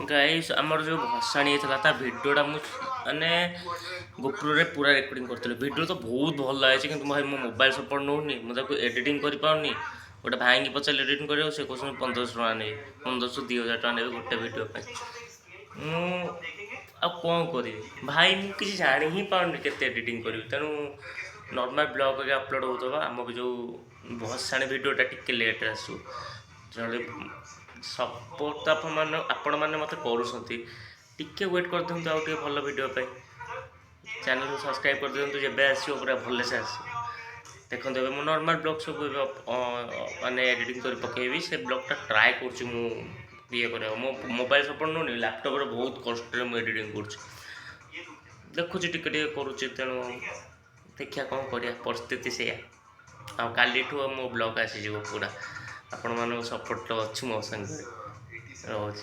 Guys आमर जो भसाणी होता ता भिडियोटा माने गोप्रो पूरा रेकर्डिंग करते भिडियो तो बहुत भल लगे कि भाई मो मोबाइल सपोर्ट नौनी मुझे एडिटिंग कर पाऊनी गोटे भाई की पचार एडिटिंग कर से कौन 1500 टका ने 1500 2000 टका ने गोटे भिडियो कौन करी भाई मुझे जानी ही पाऊनी के एडिटिंग करी तेणु नॉर्मल ब्लॉग के अपलोड होता आम जो भसाणी भिडियोटा टिके लेट आसू सपोर्ट तो आपण मैंने मत करुँच टिके वेट कर दिखाँ आउ भल भिडियो चैनल को सब्सक्राइब कर दिखाँ जब आसो पूरा भलसे आस देखो ए मो नॉर्मल ब्लॉग सब माने एडिटिंग कर पकेबी से ब्लॉगटा ट्राए कर मो मोबाइल सपोर्ट नौनी लैपटॉप बहुत कष्ट मुझे एडिटिंग कर देखुची टिके करुँच तेणु देखिए कौन करिया परिस्थिति से काली मो ब्लॉग आसीज पूरा आपण मान सपोर्ट अच्छी मो संगे रोज।